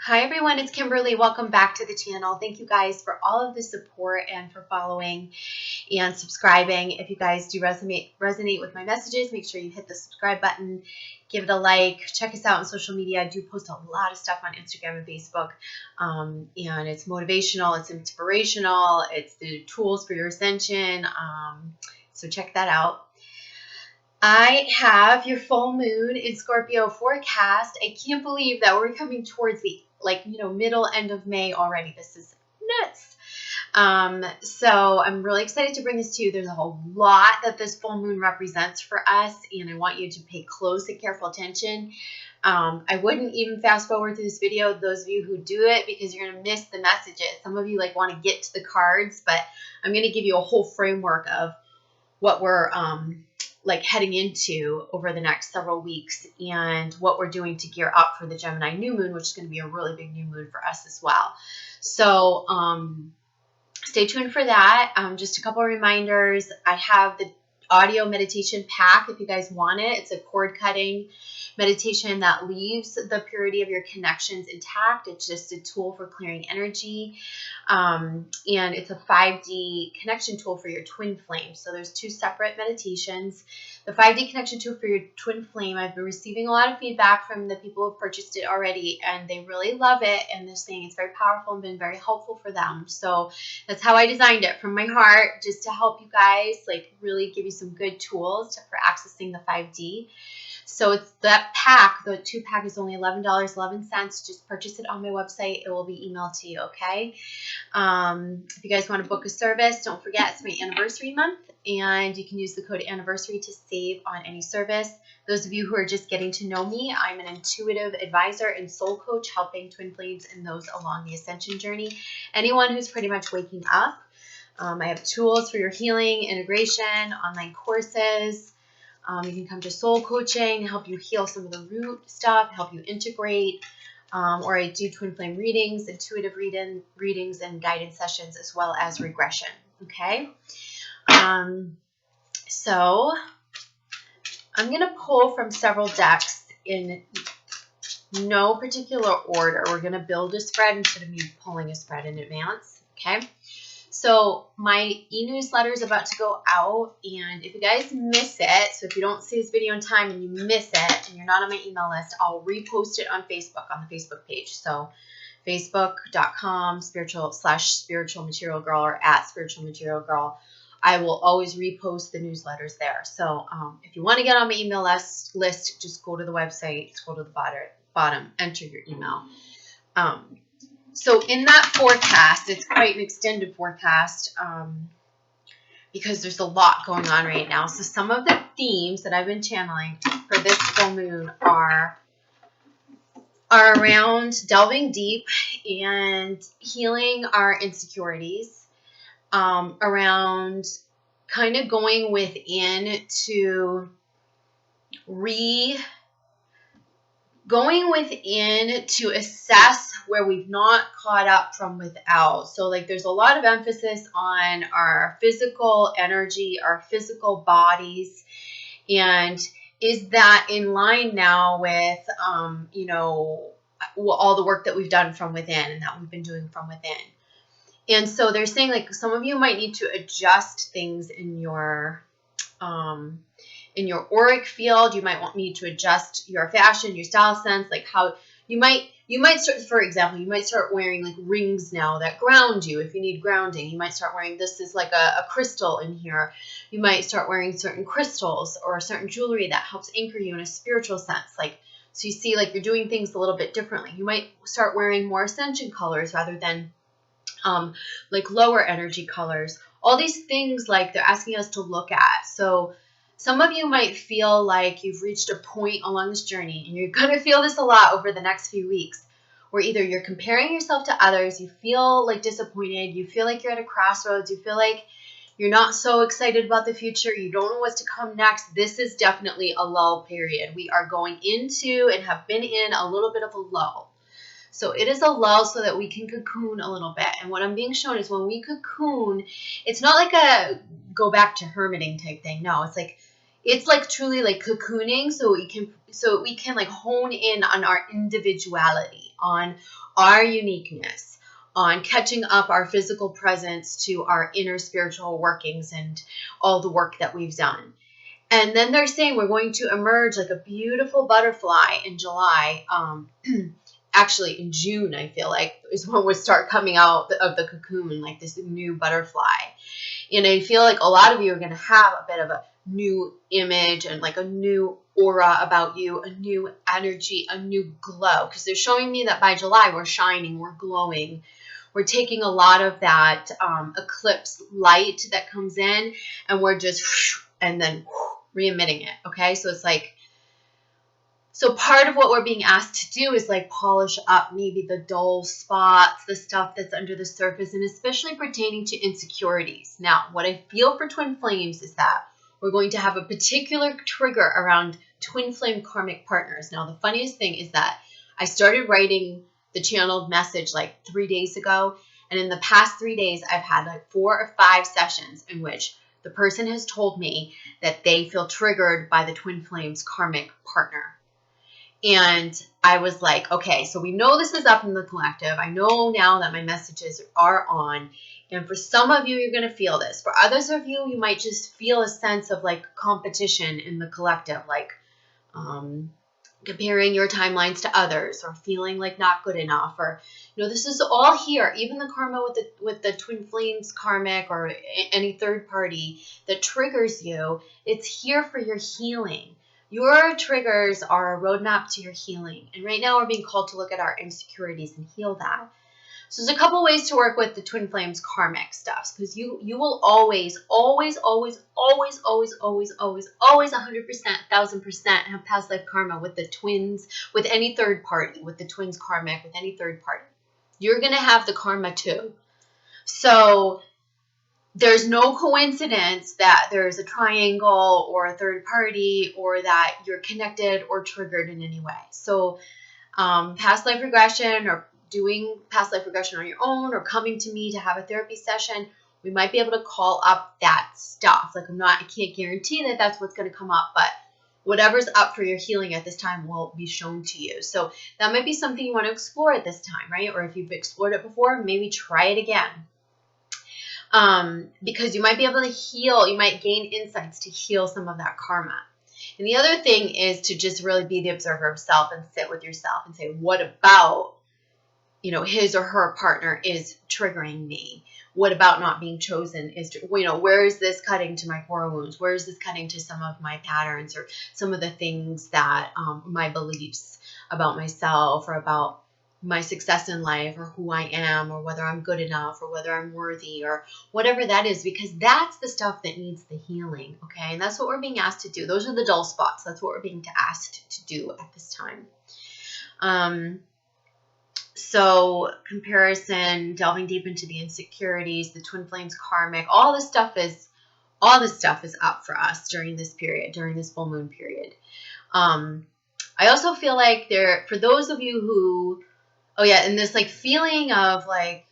Hi everyone, it's Kimberly. Welcome back to the channel. Thank you guys for all of the support and for following and subscribing. If you guys do resonate with my messages, make sure you hit the subscribe button, give it a like, check us out on social media. I do post a lot of stuff on Instagram and Facebook, and it's motivational, it's inspirational, it's the tools for your ascension, so check that out. I have your full moon in Scorpio forecast. I can't believe that we're coming towards the middle end of May already. This is nuts. So I'm really excited to bring this to you. There's a whole lot that this full moon represents for us, and I want you to pay close and careful attention. I wouldn't even fast forward through this video, those of you who do it, because you're going to miss the messages. Some of you want to get to the cards, but I'm going to give you a whole framework of what we're heading into over the next several weeks and what we're doing to gear up for the Gemini new moon, which is going to be a really big new moon for us as well. So stay tuned for that. Just a couple of reminders. I have the audio meditation pack if you guys want it. It's a cord cutting meditation that leaves the purity of your connections intact. It's just a tool for clearing energy. And it's a 5D connection tool for your twin flame. So there's two separate meditations. The 5D connection tool for your twin flame, I've been receiving a lot of feedback from the people who have purchased it already, and they really love it, and they're saying it's very powerful and been very helpful for them. So that's how I designed it, from my heart, just to help you guys, really give you some good tools for accessing the 5D. So it's that pack. The 2-pack is only $11.11. Just purchase it on my website. It will be emailed to you, okay? If you guys want to book a service, don't forget it's my anniversary month, and you can use the code anniversary to save on any service. Those of you who are just getting to know me, I'm an intuitive advisor and soul coach helping twin flames and those along the ascension journey. Anyone who's pretty much waking up. I have tools for your healing, integration, online courses. You can come to soul coaching, help you heal some of the root stuff, help you integrate, or I do twin flame readings, intuitive readings, and guidance sessions, as well as regression, okay? So I'm going to pull from several decks in no particular order. We're going to build a spread instead of me pulling a spread in advance, okay? So my e-newsletter is about to go out, and if you guys miss it, so if you don't see this video in time and you miss it and you're not on my email list, I'll repost it on Facebook, on the Facebook page. So facebook.com/spiritual material girl or @spiritual material girl. I will always repost the newsletters there. So if you want to get on my email list, just go to the website, scroll to the bottom, enter your email. So in that forecast, it's quite an extended forecast because there's a lot going on right now. So some of the themes that I've been channeling for this full moon are around delving deep and healing our insecurities, around kind of going within to assess where we've not caught up from without. So there's a lot of emphasis on our physical energy, our physical bodies, and is that in line now with all the work that we've done from within and that we've been doing from within. And so they're saying some of you might need to adjust things in your auric field. You might need to adjust your fashion, your style sense, how you might start, for example, you might start wearing rings now that ground you if you need grounding. You might start wearing, this is a crystal in here. You might start wearing certain crystals or certain jewelry that helps anchor you in a spiritual sense. So you see you're doing things a little bit differently. You might start wearing more ascension colors rather than lower energy colors. All these things they're asking us to look at. So some of you might feel like you've reached a point along this journey, and you're going to feel this a lot over the next few weeks, where either you're comparing yourself to others, you feel disappointed, you feel like you're at a crossroads, you feel like you're not so excited about the future, you don't know what's to come next. This is definitely a lull period. We are going into and have been in a little bit of a lull. So it is a lull so that we can cocoon a little bit. And what I'm being shown is when we cocoon, it's not like a go back to hermiting type thing. No, it's truly cocooning so we can hone in on our individuality. on our uniqueness, on catching up our physical presence to our inner spiritual workings and all the work that we've done. And then they're saying we're going to emerge like a beautiful butterfly in July. Actually, in June, I feel like, is when we start coming out of the cocoon, like this new butterfly. And I feel like a lot of you are going to have a bit of a new image and like a new aura about you, a new energy, a new glow. Because they're showing me that by July, we're shining, we're glowing. We're taking a lot of that eclipse light that comes in, and we're just, and then re-emitting it, okay? So it's like, so part of what we're being asked to do is like polish up maybe the dull spots, the stuff that's under the surface, and especially pertaining to insecurities. Now, what I feel for twin flames is that we're going to have a particular trigger around twin flame karmic partners. Now, the funniest thing is that I started writing the channeled message like 3 days ago, and in the past 3 days, I've had like 4 or 5 sessions in which the person has told me that they feel triggered by the twin flames karmic partner. And I was like, okay, so we know this is up in the collective. I know now that my messages are on. And for some of you, you're going to feel this. For others of you, you might just feel a sense of like competition in the collective, like comparing your timelines to others, or feeling like not good enough, or, you know, this is all here. Even the karma with the twin flames karmic or any third party that triggers you, it's here for your healing. Your triggers are a roadmap to your healing. And right now we're being called to look at our insecurities and heal that. So there's a couple ways to work with the twin flames karmic stuff, because you will always 100%, 1000% have past life karma with the twins, with any third party, with the twins karmic, with any third party. You're going to have the karma too. So there's no coincidence that there's a triangle or a third party, or that you're connected or triggered in any way. So past life regression, or doing past life regression on your own, or coming to me to have a therapy session, we might be able to call up that stuff. Like I can't guarantee that that's what's going to come up, but whatever's up for your healing at this time will be shown to you. So that might be something you want to explore at this time, right? Or if you've explored it before, maybe try it again. Because you might be able to heal, you might gain insights to heal some of that karma. And the other thing is to just really be the observer of self and sit with yourself and say, what about, you know, his or her partner is triggering me? What about not being chosen is, you know, where is this cutting to my core wounds? Where is this cutting to some of my patterns, or some of the things that my beliefs about myself, or about my success in life, or who I am, or whether I'm good enough, or whether I'm worthy, or whatever that is, because that's the stuff that needs the healing, okay? And that's what we're being asked to do. Those are the dull spots. That's what we're being asked to do at this time. So comparison, delving deep into the insecurities, the twin flames karmic, all this stuff is up for us during this period, during this full moon period. I also feel like for those of you who, and this like feeling of like,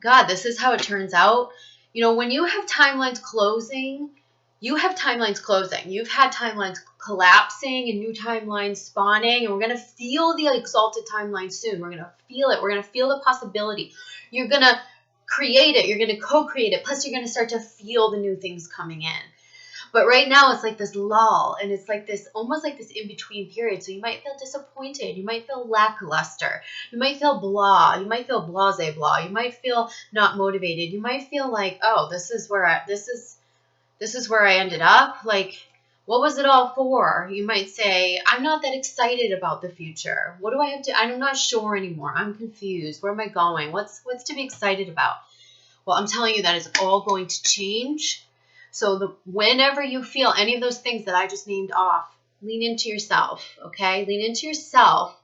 God, this is how it turns out. You know, when you have timelines closing, you've had timelines collapsing and new timelines spawning, and we're going to feel the exalted timeline soon. We're going to feel it. We're going to feel the possibility. You're going to create it. You're going to co-create it. Plus, you're going to start to feel the new things coming in. But right now, it's like this lull, and it's like this, almost like this in-between period. So you might feel disappointed. You might feel lackluster. You might feel blah. You might feel blase blah. You might feel not motivated. You might feel like, oh, this is where I ended up. Like, what was it all for? You might say, I'm not that excited about the future. What do I have to, I'm not sure anymore. I'm confused. Where am I going? What's to be excited about? Well, I'm telling you that it's all going to change. So whenever you feel any of those things that I just named off, lean into yourself, okay? Lean into yourself.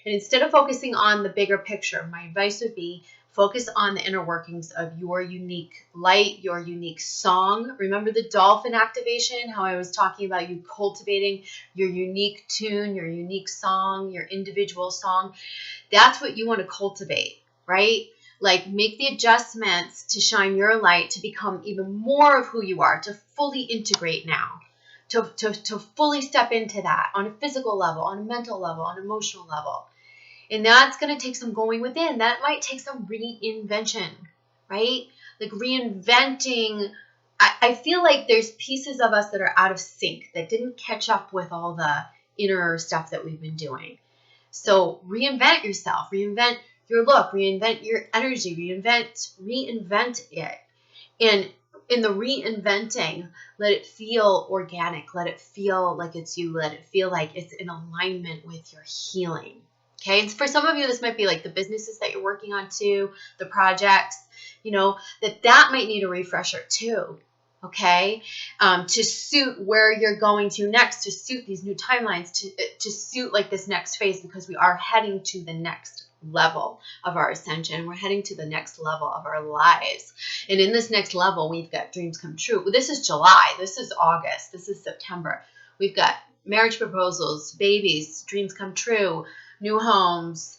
And instead of focusing on the bigger picture, my advice would be focus on the inner workings of your unique light, your unique song. Remember the dolphin activation, how I was talking about you cultivating your unique tune, your unique song, your individual song. That's what you want to cultivate, right? Like, make the adjustments to shine your light, to become even more of who you are, to fully integrate now, to fully step into that on a physical level, on a mental level, on an emotional level. And that's going to take some going within. That might take some reinvention, right? Like reinventing. I feel like there's pieces of us that are out of sync, that didn't catch up with all the inner stuff that we've been doing. So reinvent yourself, reinvent your look, reinvent your energy, reinvent it. And in the reinventing, let it feel organic. Let it feel like it's you. Let it feel like it's in alignment with your healing. Okay. And for some of you, this might be like the businesses that you're working on too, the projects, you know, that might need a refresher too. Okay. To suit where you're going to next, to suit these new timelines, to suit like this next phase, because we are heading to the next level of our ascension. We're heading to the next level of our lives. And in this next level, we've got dreams come true. This is July. This is August. This is September. We've got marriage proposals, babies, dreams come true, new homes,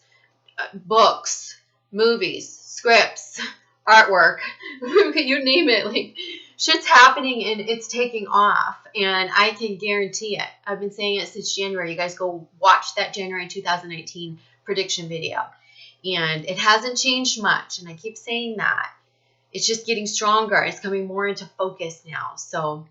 books, movies, scripts, artwork, you name it. Like, shit's happening and it's taking off. And I can guarantee it. I've been saying it since January. You guys go watch that January 2019 prediction video. And it hasn't changed much. And I keep saying that. It's just getting stronger. It's coming more into focus now. So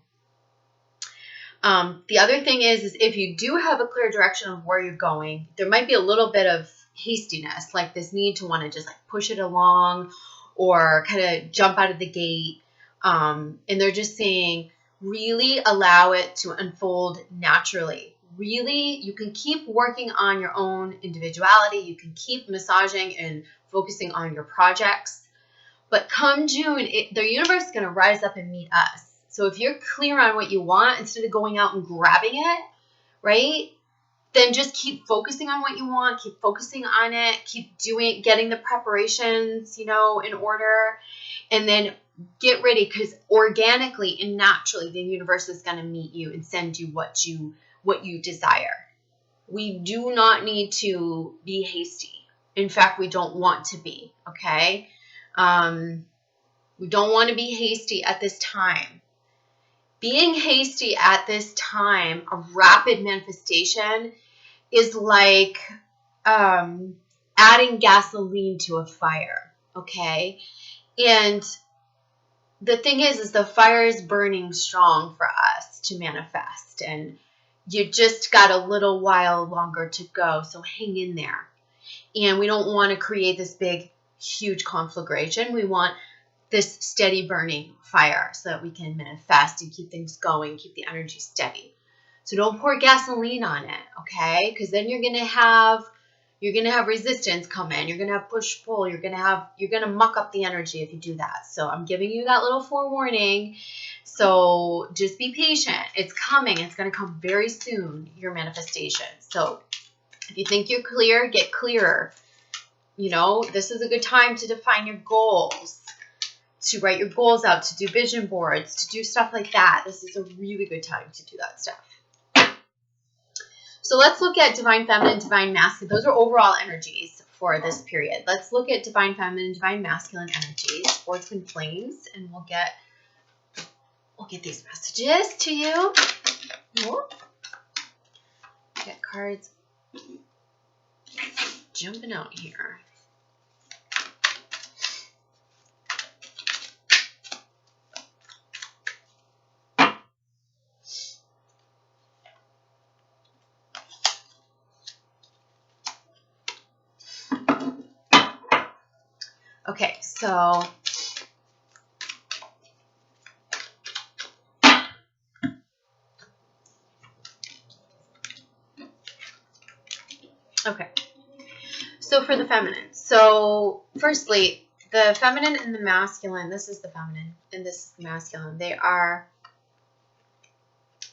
the other thing is if you do have a clear direction of where you're going, there might be a little bit of hastiness, like this need to want to just like push it along or kind of jump out of the gate. And they're just saying, really allow it to unfold naturally. Really, you can keep working on your own individuality. You can keep massaging and focusing on your projects. But come June, the universe is going to rise up and meet us. So if you're clear on what you want, instead of going out and grabbing it, right, then just keep focusing on what you want. Keep focusing on it. Keep getting the preparations, in order. And then get ready, because organically and naturally, the universe is going to meet you and send you what you desire. We do not need to be hasty. In fact, we don't want to be, okay? We don't want to be hasty at this time. Being hasty at this time, a rapid manifestation, is like adding gasoline to a fire, okay? And the thing is the fire is burning strong for us to manifest, and you just got a little while longer to go, so hang in there. And we don't want to create this big, huge conflagration. We want this steady burning fire so that we can manifest and keep things going, keep the energy steady. So don't pour gasoline on it, okay? Because then you're gonna have resistance come in. You're gonna have push pull. You're gonna muck up the energy if you do that. So I'm giving you that little forewarning. So just be patient. It's coming. It's gonna come very soon, your manifestation. So if you think you're clear, get clearer. This is a good time to define your goals, to write your goals out, to do vision boards, to do stuff like that. This is a really good time to do that stuff. So let's look at divine feminine, divine masculine. Those are overall energies for this period. Let's look at divine feminine, divine masculine energies for twin flames, and we'll get these messages to you. Get cards jumping out here. Okay, so for the feminine. So firstly, the feminine and the masculine, this is the feminine and this is the masculine. They are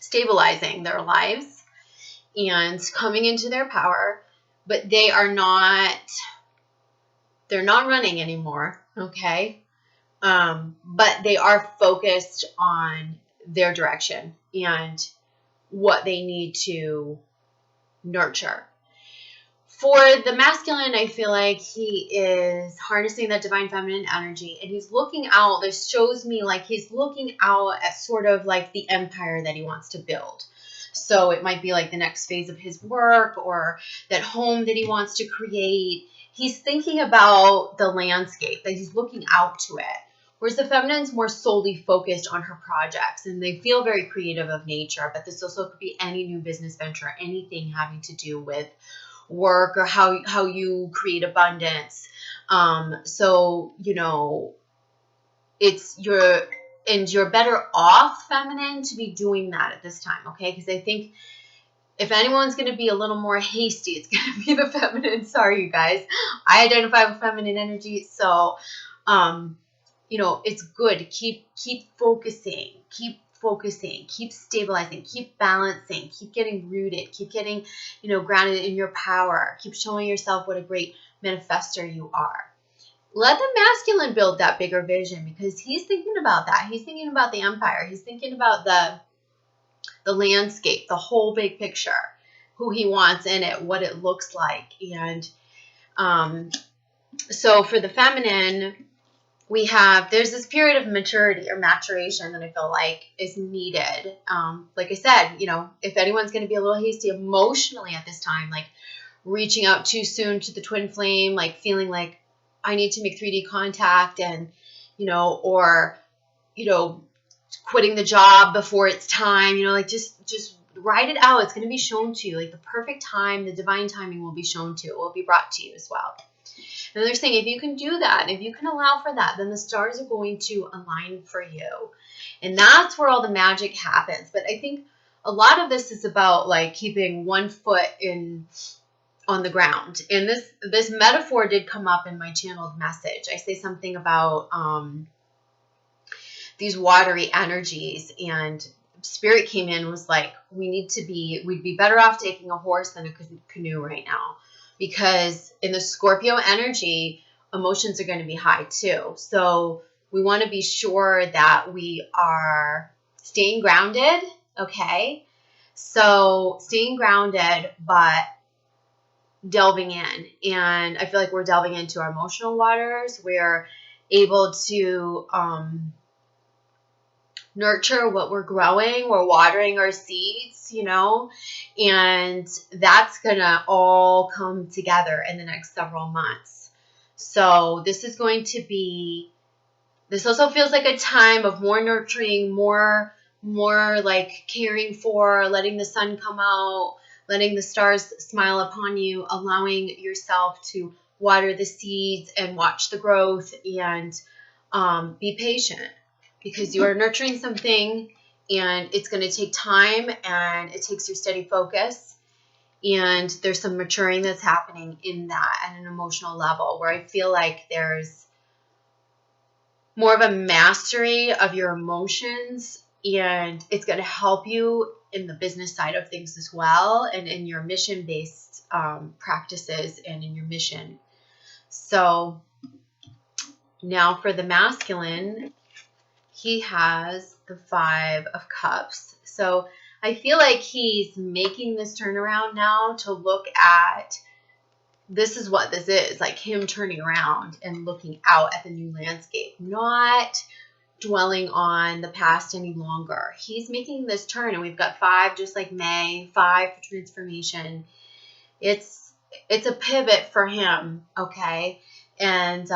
stabilizing their lives and coming into their power, but they're not running anymore, okay? But they are focused on their direction and what they need to nurture. For the masculine, I feel like he is harnessing that divine feminine energy, and he's looking out. This shows me like he's looking out at sort of like the empire that he wants to build. So it might be like the next phase of his work or that home that he wants to create. He's thinking about the landscape, that he's looking out to it. Whereas the feminine's more solely focused on her projects, and they feel very creative of nature, but this also could be any new business venture, anything having to do with work or how you create abundance. So, you know, you're better off, feminine, to be doing that at this time, okay? Because I think if anyone's going to be a little more hasty, it's going to be the feminine. Sorry, you guys. I identify with feminine energy, so you know, it's good. Keep focusing, keep stabilizing, keep balancing, keep getting rooted, keep getting, you know, grounded in your power. Keep showing yourself what a great manifestor you are. Let the masculine build that bigger vision, because he's thinking about that. He's thinking about the empire. He's thinking about the landscape, the whole big picture, who he wants in it, what it looks like. And so for the feminine, there's this period of maturity or maturation that I feel like is needed. Like I said, you know, if anyone's going to be a little hasty emotionally at this time, like reaching out too soon to the twin flame, like feeling like I need to make 3D contact, and, you know, or, you know, quitting the job before it's time, you know, like just write it out. It's going to be shown to you, like the perfect time, the divine timing will be shown to you. It will be brought to you as well. And they're saying if you can do that, if you can allow for that, then the stars are going to align for you. And that's where all the magic happens. But I think a lot of this is about like keeping one foot on the ground. And this metaphor did come up in my channeled message. I say something about these watery energies, and spirit came in, was like, we'd be better off taking a horse than a canoe right now. Because in the Scorpio energy, emotions are going to be high too. So we want to be sure that we are staying grounded, okay? So staying grounded, but delving in. And I feel like we're delving into our emotional waters. We're able to nurture what we're growing. We're watering our seeds, you know, and that's gonna all come together in the next several months. So this also feels like a time of more nurturing, more like caring for, letting the sun come out, letting the stars smile upon you, allowing yourself to water the seeds and watch the growth, and be patient. Because you are nurturing something, and it's going to take time, and it takes your steady focus. And there's some maturing that's happening in that at an emotional level, where I feel like there's more of a mastery of your emotions, and it's going to help you in the business side of things as well, and in your mission-based practices and in your mission. So now for the masculine, he has the 5 of Cups. So I feel like he's making this turnaround now to look at, this is what this is, like him turning around and looking out at the new landscape, not dwelling on the past any longer. He's making this turn, and we've got 5, just like May, 5 for transformation. It's a pivot for him, okay? And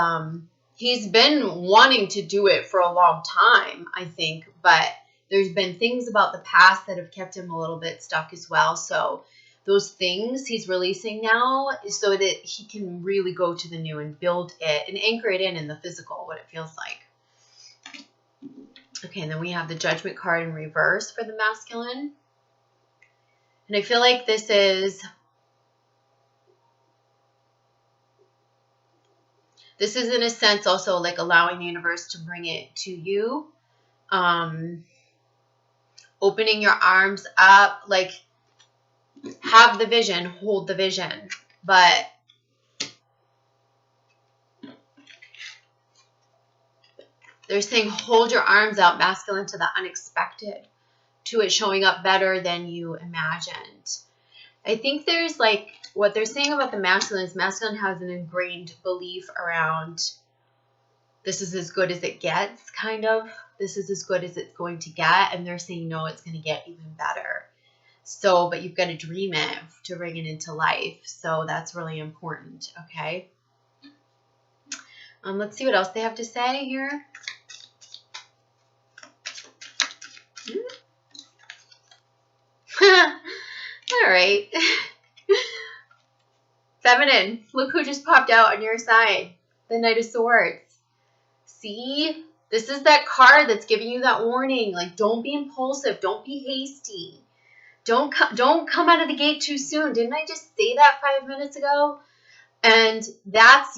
he's been wanting to do it for a long time, I think, but there's been things about the past that have kept him a little bit stuck as well. So those things he's releasing now so that he can really go to the new and build it and anchor it in the physical, what it feels like. Okay, and then we have the Judgment card in reverse for the masculine. And I feel like this is in a sense also like allowing the universe to bring it to you. Opening your arms up, like have the vision, hold the vision. But they're saying hold your arms out, masculine, to the unexpected, to it showing up better than you imagined. I think there's like, what they're saying about the masculine is masculine has an ingrained belief around this is as good as it gets, kind of. This is as good as it's going to get. And they're saying, no, it's going to get even better. So, but you've got to dream it to bring it into life. So that's really important. Okay. Let's see what else they have to say here. All right. Feminine, look who just popped out on your side. The Knight of Swords. See? This is that card that's giving you that warning. Like, don't be impulsive. Don't be hasty. Don't come out of the gate too soon. Didn't I just say that 5 minutes ago? And that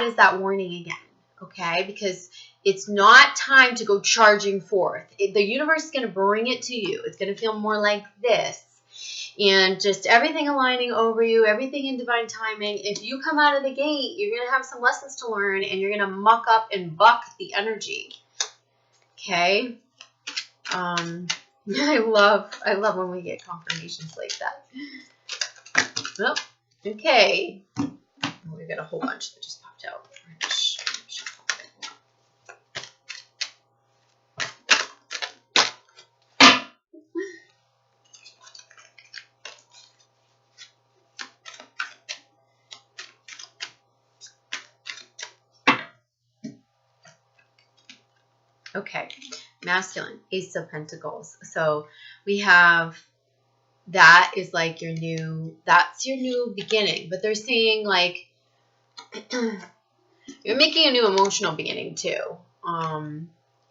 is that warning again. Okay? Because it's not time to go charging forth. The universe is going to bring it to you. It's going to feel more like this. And just everything aligning over you, everything in divine timing. If you come out of the gate, you're going to have some lessons to learn, and you're going to muck up and buck the energy. Okay? I love when we get confirmations like that. Oh, okay. We've got a whole bunch that just popped out. Okay, masculine, Ace of Pentacles. So we have, that is like that's your new beginning. But they're saying like, you're making a new emotional beginning too.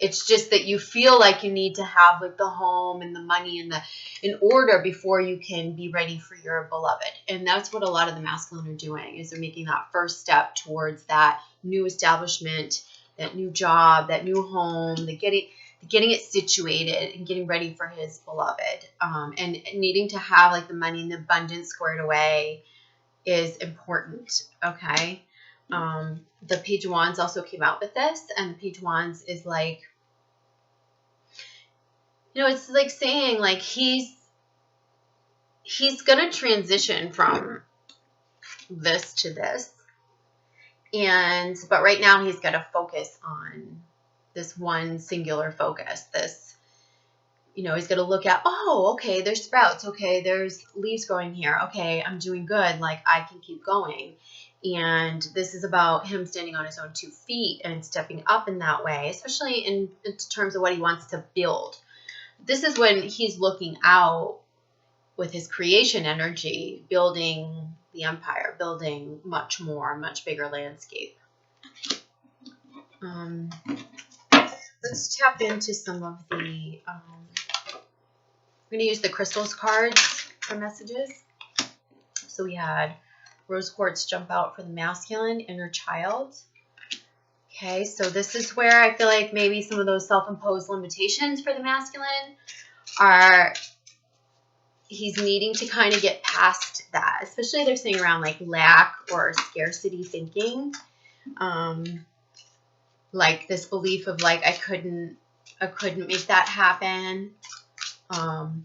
It's just that you feel like you need to have like the home and the money and in order before you can be ready for your beloved. And that's what a lot of the masculine are doing, is they're making that first step towards that new establishment, that new job, that new home, the getting it situated and getting ready for his beloved. And needing to have like the money and the abundance squared away is important. Okay. The Page of Wands also came out with this, and the Page of Wands is like, it's like saying like he's going to transition from this to this. But right now he's got to focus on this one singular focus. This, he's got to look at, oh, okay, there's sprouts. Okay, there's leaves growing here. Okay, I'm doing good. Like, I can keep going. And this is about him standing on his own 2 feet and stepping up in that way, especially in terms of what he wants to build. This is when he's looking out with his creation energy, building the empire, building much bigger landscape. Let's tap into some of the, I'm going to use the crystals cards for messages. So we had rose quartz jump out for the masculine, inner child. Okay, so this is where I feel like maybe some of those self-imposed limitations for the masculine are, he's needing to kind of get past that, especially they're saying around like lack or scarcity thinking. Like this belief of like, I couldn't make that happen.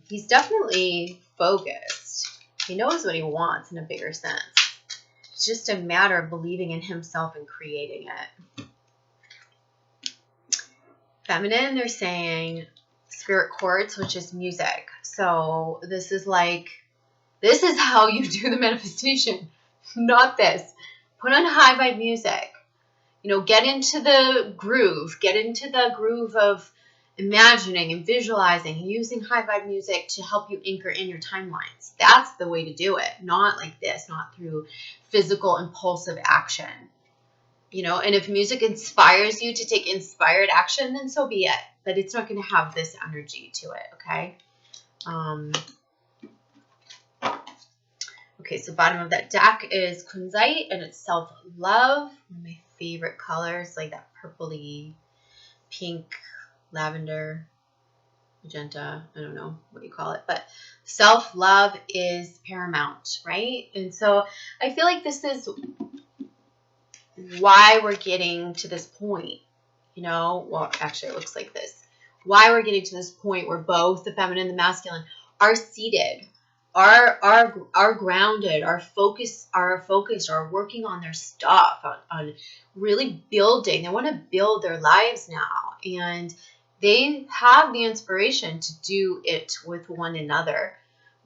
He's definitely focused. He knows what he wants in a bigger sense. It's just a matter of believing in himself and creating it. Feminine, they're saying spirit quartz, which is music. So this is how you do the manifestation, not this. Put on high vibe music. Get into the groove of imagining and visualizing and using high vibe music to help you anchor in your timelines. That's the way to do it. Not like this, not through physical impulsive action. And if music inspires you to take inspired action, then so be it. But it's not going to have this energy to it, okay? Okay, so bottom of that deck is Kunzite, and it's self-love. One of my favorite colors, like that purpley, pink, lavender, magenta, I don't know what you call it, but self-love is paramount, right? And so I feel like this is why we're getting to this point, well, actually it looks like this. Why we're getting to this point where both the feminine and the masculine are seated, are grounded, are focused, are working on their stuff, on really building. They want to build their lives now, and they have the inspiration to do it with one another.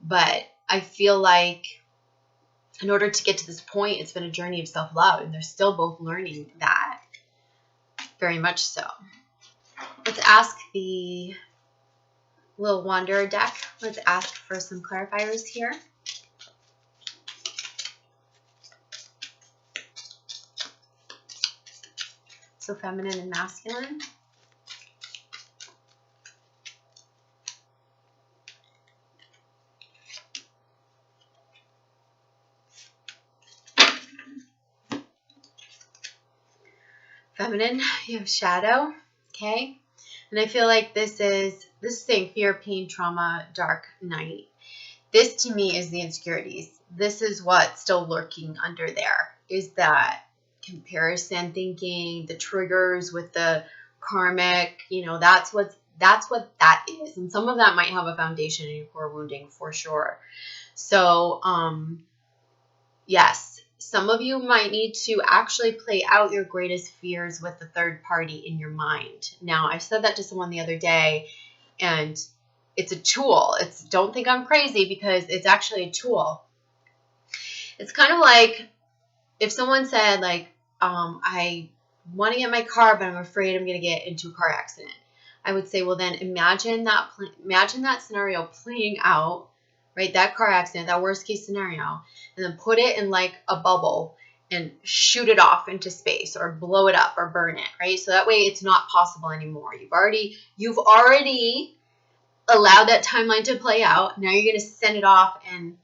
But I feel like in order to get to this point, it's been a journey of self-love, and they're still both learning that, very much so. Let's ask the little Wanderer deck. Let's ask for some clarifiers here. So feminine and masculine. Feminine, you have shadow, okay? And I feel like this is saying fear, pain, trauma, dark night. This to me is the insecurities. This is what's still lurking under there, is that comparison thinking, the triggers with the karmic, you know, that's what that is. And some of that might have a foundation in your core wounding for sure. So, yes, some of you might need to actually play out your greatest fears with the third party in your mind. Now, I said that to someone the other day, and it's a tool. Don't think I'm crazy, because it's actually a tool. It's kind of like if someone said, like, I want to get my car, but I'm afraid I'm going to get into a car accident. I would say, well, then imagine that scenario playing out, right? That car accident, that worst case scenario, and then put it in like a bubble and shoot it off into space, or blow it up, or burn it, right? So that way it's not possible anymore. You've already allowed that timeline to play out. Now you're going to send it off, and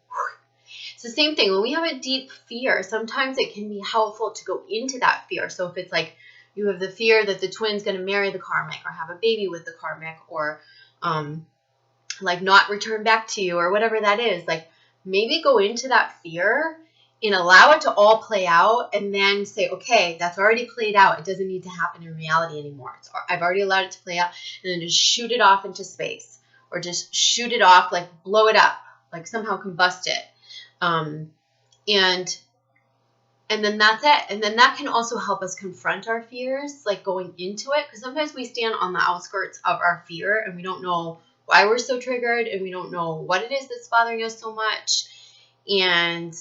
it's the same thing. When we have a deep fear, sometimes it can be helpful to go into that fear. So if it's like you have the fear that the twin's going to marry the karmic, or have a baby with the karmic, or like not return back to you, or whatever that is, like maybe go into that fear and allow it to all play out, and then say, okay, that's already played out. It doesn't need to happen in reality anymore. I've already allowed it to play out, and then just shoot it off into space, or just shoot it off, like blow it up, like somehow combust it. And then that's it. And then that can also help us confront our fears, like going into it. Because sometimes we stand on the outskirts of our fear, and we don't know why we're so triggered, and we don't know what it is that's bothering us so much. And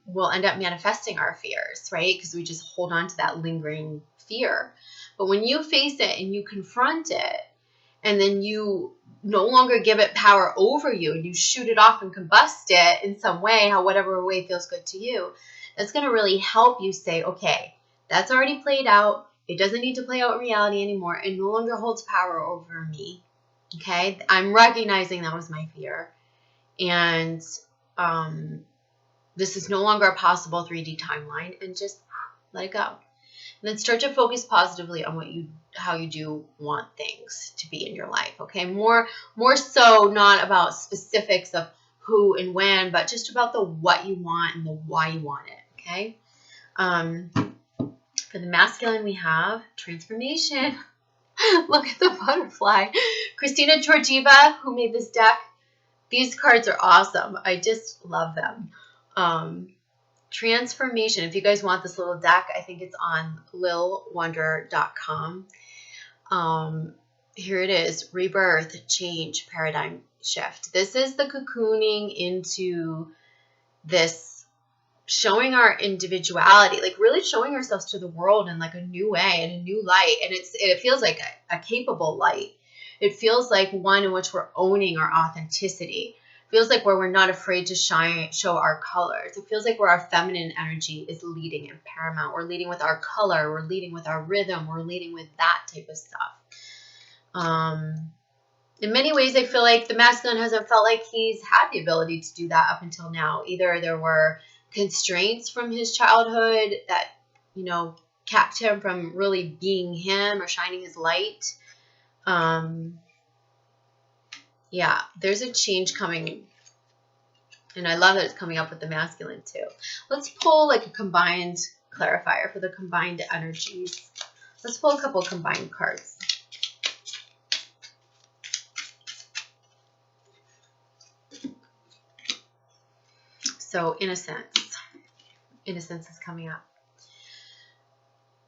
we'll end up manifesting our fears, right? Because we just hold on to that lingering fear. But when you face it and you confront it, and then you no longer give it power over you, and you shoot it off and combust it in some way, whatever way feels good to you, that's going to really help you say, okay, that's already played out. It doesn't need to play out in reality anymore. It no longer holds power over me. Okay, I'm recognizing that was my fear, and this is no longer a possible 3D timeline, and just let it go. And then start to focus positively on how you do want things to be in your life. Okay, more so not about specifics of who and when, but just about the what you want and the why you want it. Okay. For the masculine, we have transformation. Look at the butterfly. Christina Georgieva, who made this deck. These cards are awesome. I just love them. Transformation. If you guys want this little deck, I think it's on lilwanderer.com. Here it is. Rebirth, change, paradigm shift. This is the cocooning into this, showing our individuality, like really showing ourselves to the world in like a new way, in a new light. And it feels like a capable light. It feels like one in which we're owning our authenticity. It feels like where we're not afraid to show our colors. It feels like where our feminine energy is leading and paramount. We're leading with our color. We're leading with our rhythm. We're leading with that type of stuff. In many ways, I feel like the masculine hasn't felt like he's had the ability to do that up until now. Either there were constraints from his childhood that, you know, kept him from really being him or shining his light. Yeah, there's a change coming, and I love that it's coming up with the masculine too. Let's pull like a combined clarifier for the combined energies. Let's pull a couple combined cards. So innocence is coming up.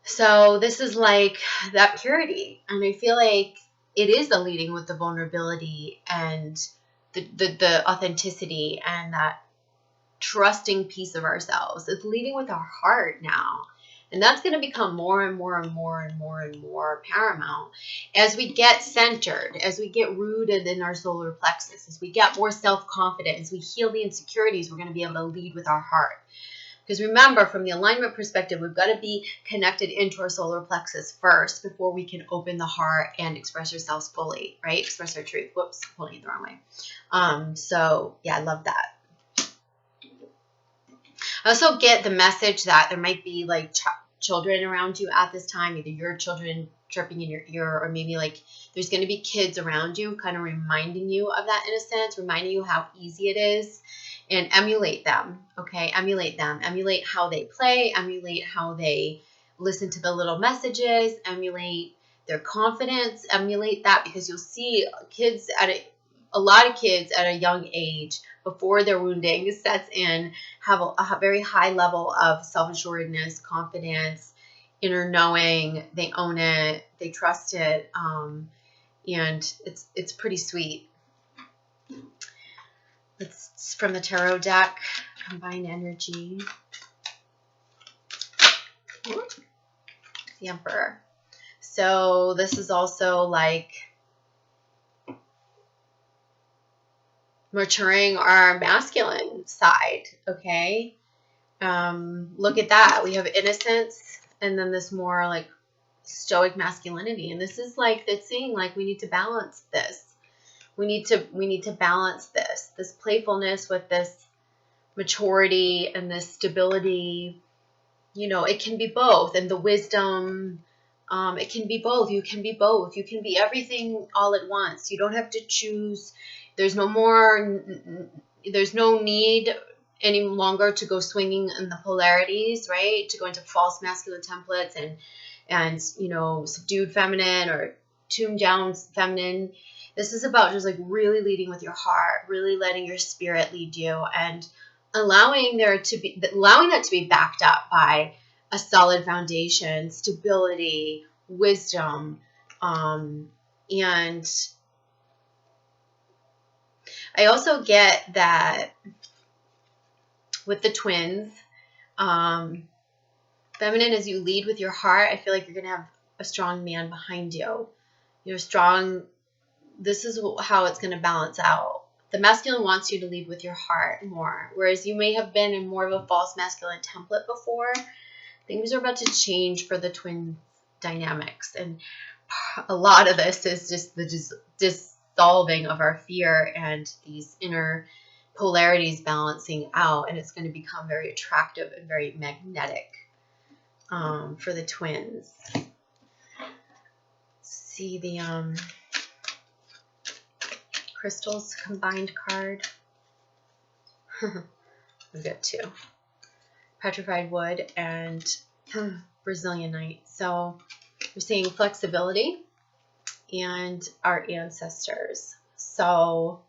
So this is like that purity, and I feel like it is the leading with the vulnerability and the authenticity and that trusting piece of ourselves. It's leading with our heart now. And that's going to become more and more and more and more and more paramount as we get centered, as we get rooted in our solar plexus, as we get more self-confident, as we heal the insecurities, we're going to be able to lead with our heart. Because remember, from the alignment perspective, we've got to be connected into our solar plexus first before we can open the heart and express ourselves fully, right? Express our truth. Whoops, holding it the wrong way. So yeah, I love that. I also get the message that there might be like children around you at this time, either your children chirping in your ear, or maybe like there's going to be kids around you kind of reminding you of that innocence, reminding you how easy it is. And emulate them, okay? Emulate them. Emulate how they play. Emulate how they listen to the little messages. Emulate their confidence. Emulate that, because you'll see kids a lot of kids at a young age, before their wounding sets in, have a very high level of self-assuredness, confidence, inner knowing. They own it. They trust it. And it's pretty sweet. It's from the tarot deck, Combined Energy. The Emperor. So this is also like maturing our masculine side, okay? Look at that. We have innocence and then this more like stoic masculinity. And this is like, that's saying like we need to balance this. We need to balance this playfulness with this maturity and this stability. You know, it can be both. And the wisdom, it can be both. You can be both. You can be everything all at once. You don't have to choose. There's no need any longer to go swinging in the polarities, right? To go into false masculine templates and you know, subdued feminine or tuned down feminine. This is about just like really leading with your heart, really letting your spirit lead you, and allowing that to be backed up by a solid foundation, stability, wisdom, and I also get that with the twins, feminine, as you lead with your heart, I feel like you're going to have a strong man behind you. You're strong. This is how it's going to balance out. The masculine wants you to lead with your heart more, whereas you may have been in more of a false masculine template before. Things are about to change for the twin dynamics, and a lot of this is just the dissolving of our fear and these inner polarities balancing out, and it's going to become very attractive and very magnetic for the twins. See the crystals combined card. We've got two. Petrified wood and Brazilianite. So we're seeing flexibility and our ancestors. So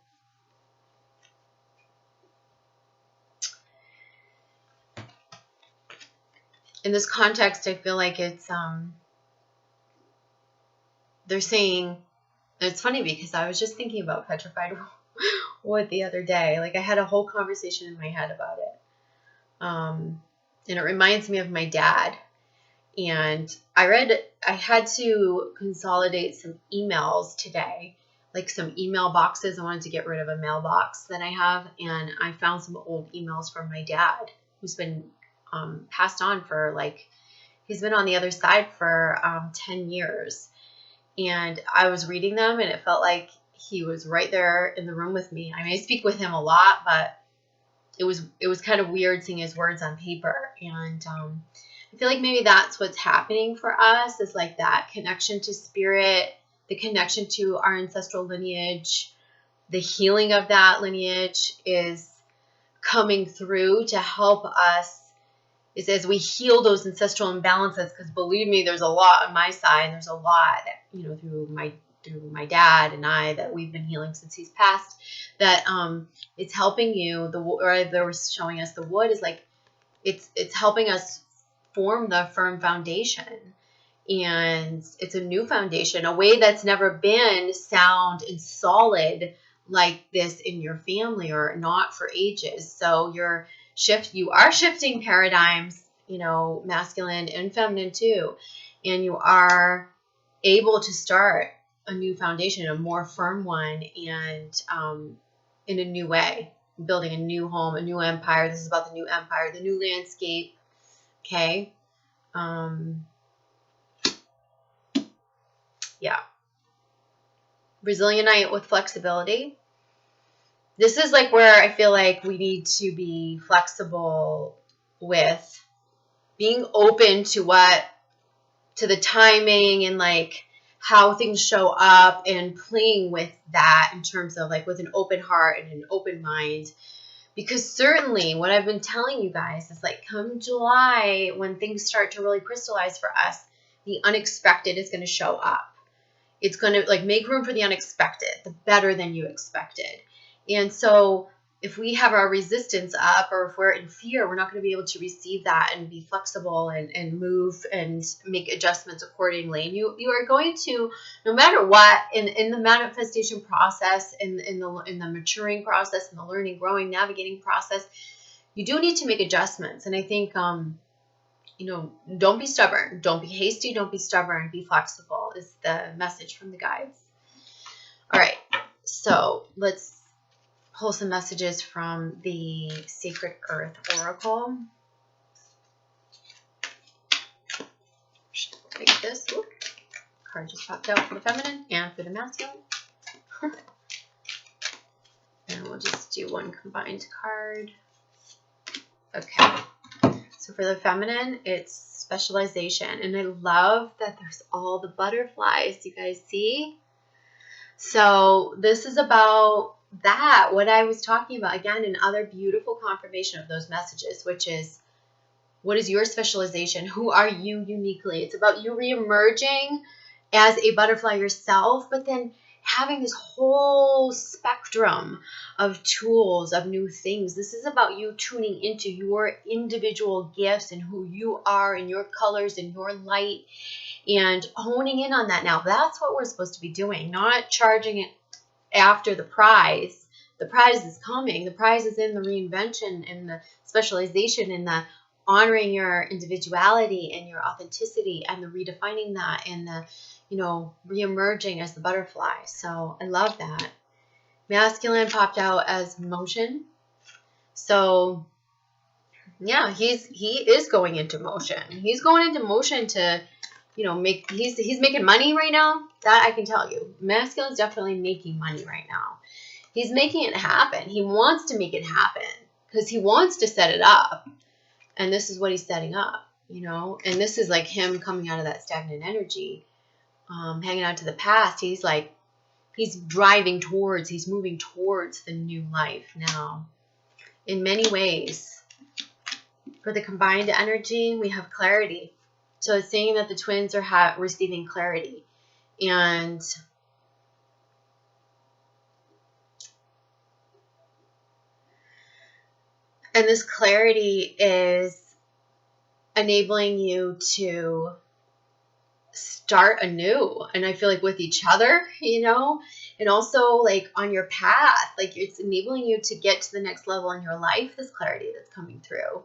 in this context, I feel like it's they're saying, it's funny because I was just thinking about petrified wood the other day. Like I had a whole conversation in my head about it. And it reminds me of my dad. And I had to consolidate some emails today, like some email boxes. I wanted to get rid of a mailbox that I have. And I found some old emails from my dad, who's been passed on for like, he's been on the other side for 10 years. And I was reading them and it felt like he was right there in the room with me. I mean, I speak with him a lot, but it was kind of weird seeing his words on paper. And I feel like maybe that's what's happening for us, is like that connection to spirit, the connection to our ancestral lineage, the healing of that lineage is coming through to help us. Is as we heal those ancestral imbalances, because believe me, there's a lot on my side. There's a lot, you know, through my dad and I that we've been healing since he's passed. That it's helping you. Or they were showing us the wood is like it's helping us form the firm foundation, and it's a new foundation, a way that's never been sound and solid like this in your family or not for ages. So you are shifting paradigms, you know, masculine and feminine too. And you are able to start a new foundation, a more firm one, and in a new way, building a new home, a new empire. This is about the new empire, the new landscape. Okay. Yeah. Resilienite with flexibility. This is like where I feel like we need to be flexible with being open to the timing and like how things show up, and playing with that in terms of like with an open heart and an open mind. Because certainly what I've been telling you guys is like come July, when things start to really crystallize for us, the unexpected is going to show up. It's going to like make room for the unexpected, the better than you expected. And so if we have our resistance up, or if we're in fear, we're not going to be able to receive that and be flexible and move and make adjustments accordingly. And you are going to, no matter what, in the manifestation process, in the maturing process, in the learning, growing, navigating process, you do need to make adjustments. And I think, you know, don't be stubborn. Don't be hasty. Don't be stubborn. Be flexible is the message from the guides. All right. So let's pull some messages from the Sacred Earth Oracle. Take this. Ooh. Card just popped out for the feminine and for the masculine. And we'll just do one combined card. Okay. So for the feminine, it's specialization. And I love that there's all the butterflies. You guys see? So this is about that, what I was talking about, again, another beautiful confirmation of those messages, which is, what is your specialization? Who are you uniquely? It's about you re-emerging as a butterfly yourself, but then having this whole spectrum of tools, of new things. This is about you tuning into your individual gifts and who you are and your colors and your light, and honing in on that now. That's what we're supposed to be doing, not charging it after the prize. The prize is coming. The prize is in the reinvention and the specialization and the honoring your individuality and your authenticity and the redefining that and the, you know, re-emerging as the butterfly. So I love that. Masculine popped out as motion. So yeah, he is going into motion. He's going into motion to, you know, he's making money right now. That I can tell you. Masculine's definitely making money right now. He's making it happen. He wants to make it happen because he wants to set it up. And this is what he's setting up, you know. And this is like him coming out of that stagnant energy, hanging out to the past. He's driving towards, he's moving towards the new life now in many ways. For the combined energy, we have clarity. So it's saying that the twins are receiving clarity. And this clarity is enabling you to start anew. And I feel like with each other, you know, and also like on your path, like it's enabling you to get to the next level in your life, this clarity that's coming through.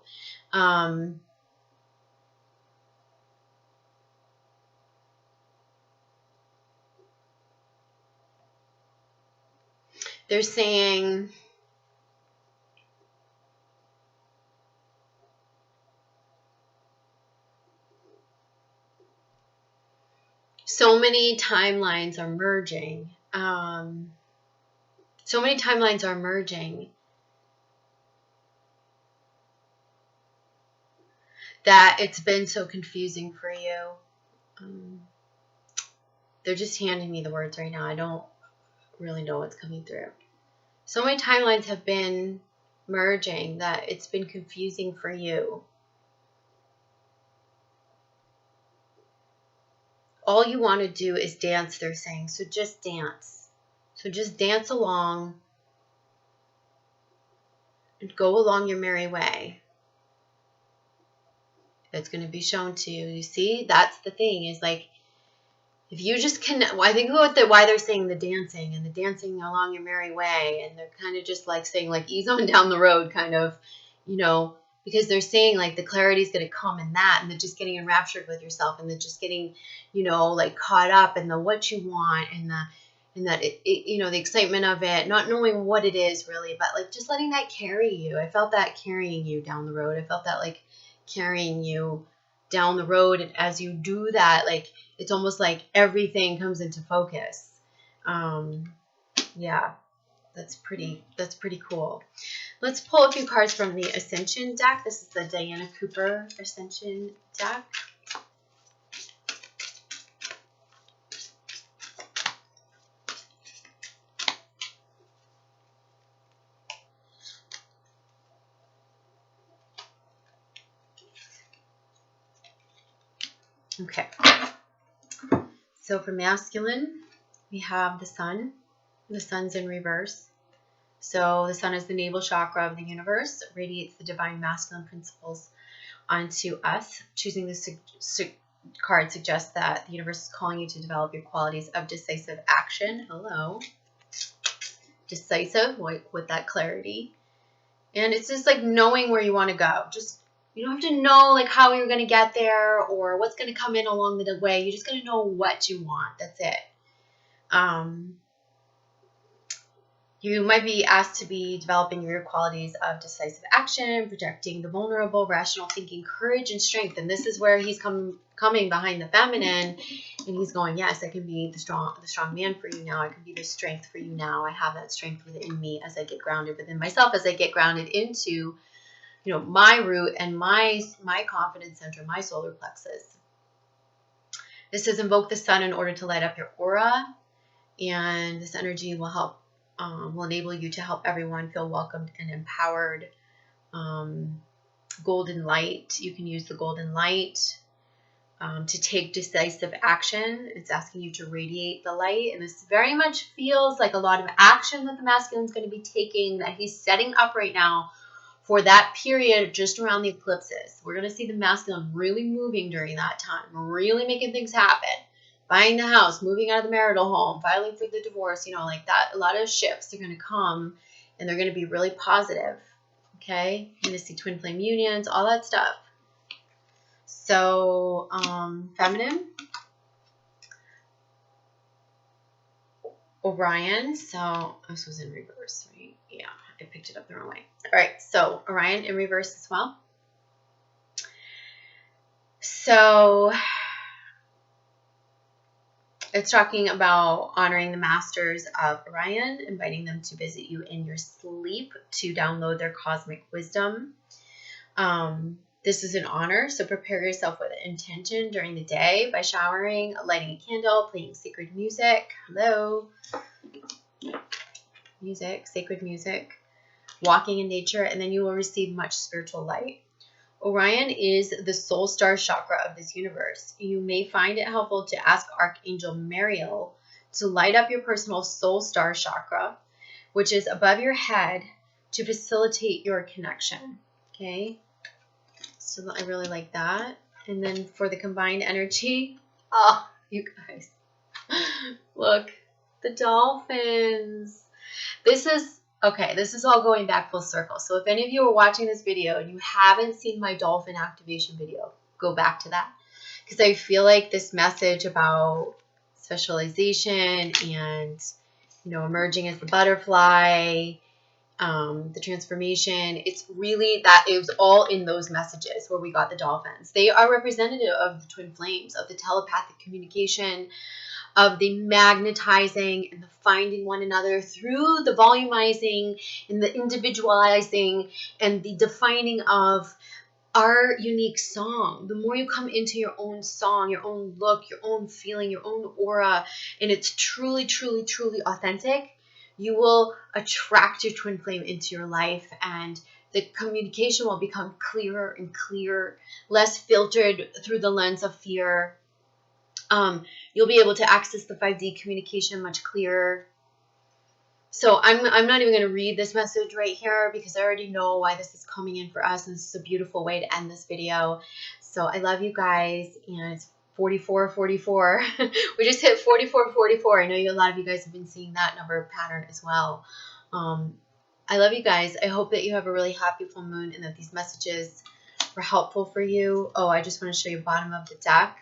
They're saying so many timelines are merging. So many timelines are merging that it's been so confusing for you. They're just handing me the words right now. I don't really know what's coming through. So many timelines have been merging that it's been confusing for you. All you want to do is dance, they're saying. So just dance. So just dance along and go along your merry way. It's going to be shown to you. You see, that's the thing, is like if you just can, I think why they're saying the dancing and the dancing along your merry way, and they're kind of just like saying like ease on down the road, kind of, you know, because they're saying like the clarity is going to come in that, and they're just getting enraptured with yourself, and they're just getting, you know, like caught up in the what you want and that you know, the excitement of it, not knowing what it is really, but like just letting that carry you. I felt that carrying you down the road. I felt that like carrying you down the road, and as you do that, like it's almost like everything comes into focus. Yeah, that's pretty cool. Let's pull a few cards from the Ascension deck. This is the Diana Cooper Ascension deck. Okay. So for masculine, we have the sun. The sun's in reverse. So the sun is the navel chakra of the universe, radiates the divine masculine principles onto us. Choosing this card suggests that the universe is calling you to develop your qualities of decisive action. Hello. Decisive, with that clarity. And it's just like knowing where you want to go. Just, you don't have to know like how you're going to get there or what's going to come in along the way. You're just going to know what you want. That's it. You might be asked to be developing your qualities of decisive action, projecting the vulnerable, rational thinking, courage, and strength. And this is where he's coming behind the feminine, and he's going, yes, I can be the strong man for you now. I can be the strength for you now. I have that strength within me as I get grounded within myself, as I get grounded into, you know, my root and my confidence center, my solar plexus. This says invoke the sun in order to light up your aura, and this energy will help. Will enable you to help everyone feel welcomed and empowered. Golden light. You can use the golden light to take decisive action. It's asking you to radiate the light. And this very much feels like a lot of action that the masculine is going to be taking, that he's setting up right now for that period just around the eclipses. We're going to see the masculine really moving during that time, really making things happen. Buying the house, moving out of the marital home, filing for the divorce, you know, like that. A lot of shifts are going to come, and they're going to be really positive, okay? You're going to see twin flame unions, all that stuff. So, feminine, Orion. So, this was in reverse, right? Yeah, I picked it up the wrong way. All right, so Orion in reverse as well. So, it's talking about honoring the masters of Orion, inviting them to visit you in your sleep to download their cosmic wisdom. This is an honor, so prepare yourself with intention during the day by showering, lighting a candle, playing sacred music. Hello. Music, sacred music, walking in nature, and then you will receive much spiritual light. Orion is the soul star chakra of this universe. You may find it helpful to ask Archangel Mariel to light up your personal soul star chakra, which is above your head, to facilitate your connection. Okay, so I really like that. And then for the combined energy, oh, you guys, look, the dolphins. This is all going back full circle. So if any of you are watching this video and you haven't seen my dolphin activation video, go back to that. Because I feel like this message about specialization and, you know, emerging as the butterfly, the transformation, it's really that it was all in those messages where we got the dolphins. They are representative of the twin flames, of the telepathic communication, of the magnetizing and the finding one another through the volumizing and the individualizing and the defining of our unique song. The more you come into your own song, your own look, your own feeling, your own aura, and it's truly, truly, truly authentic, you will attract your twin flame into your life, and the communication will become clearer and clearer, less filtered through the lens of fear. You'll be able to access the 5D communication much clearer. So I'm not even going to read this message right here because I already know why this is coming in for us, and this is a beautiful way to end this video. So I love you guys, and 44, 44. We just hit 44, 44. I know a lot of you guys have been seeing that number pattern as well. I love you guys. I hope that you have a really happy full moon and that these messages were helpful for you. Oh, I just want to show you bottom of the deck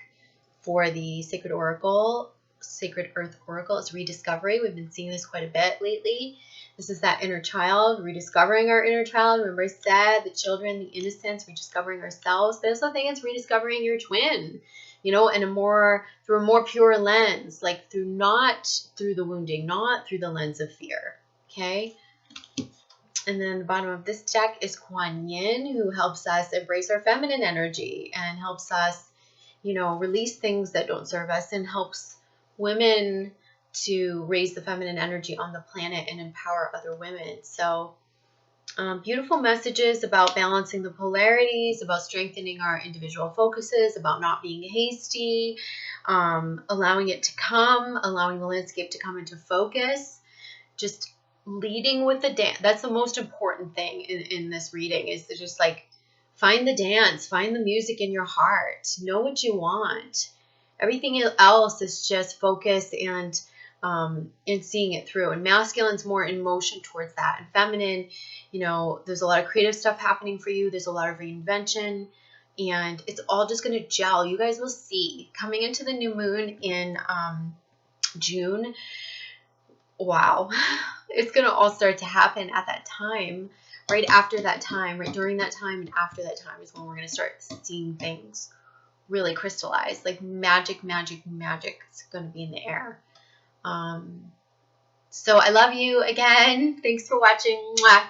for the Sacred Oracle, Sacred Earth Oracle. It's rediscovery. We've been seeing this quite a bit lately. This is that inner child, rediscovering our inner child. Remember I said the children, the innocence, rediscovering ourselves. But also I think it's rediscovering your twin, you know, and through a more pure lens, like not through the wounding, not through the lens of fear. Okay. And then the bottom of this deck is Kuan Yin, who helps us embrace our feminine energy and helps us, you know, release things that don't serve us and helps women to raise the feminine energy on the planet and empower other women. So beautiful messages about balancing the polarities, about strengthening our individual focuses, about not being hasty, allowing it to come, allowing the landscape to come into focus, just leading with the dance. That's the most important thing in this reading, is to just like find the dance, find the music in your heart, know what you want. Everything else is just focus and seeing it through. And masculine's more in motion towards that. And feminine, you know, there's a lot of creative stuff happening for you. There's a lot of reinvention. And it's all just going to gel. You guys will see. Coming into the new moon in June, wow. It's going to all start to happen at that time. Right after that time, right during that time and after that time is when we're going to start seeing things really crystallize. Like magic is going to be in the air. So I love you again. Thanks for watching. Mwah.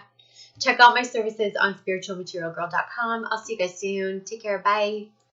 Check out my services on spiritualmaterialgirl.com. I'll see you guys soon. Take care. Bye.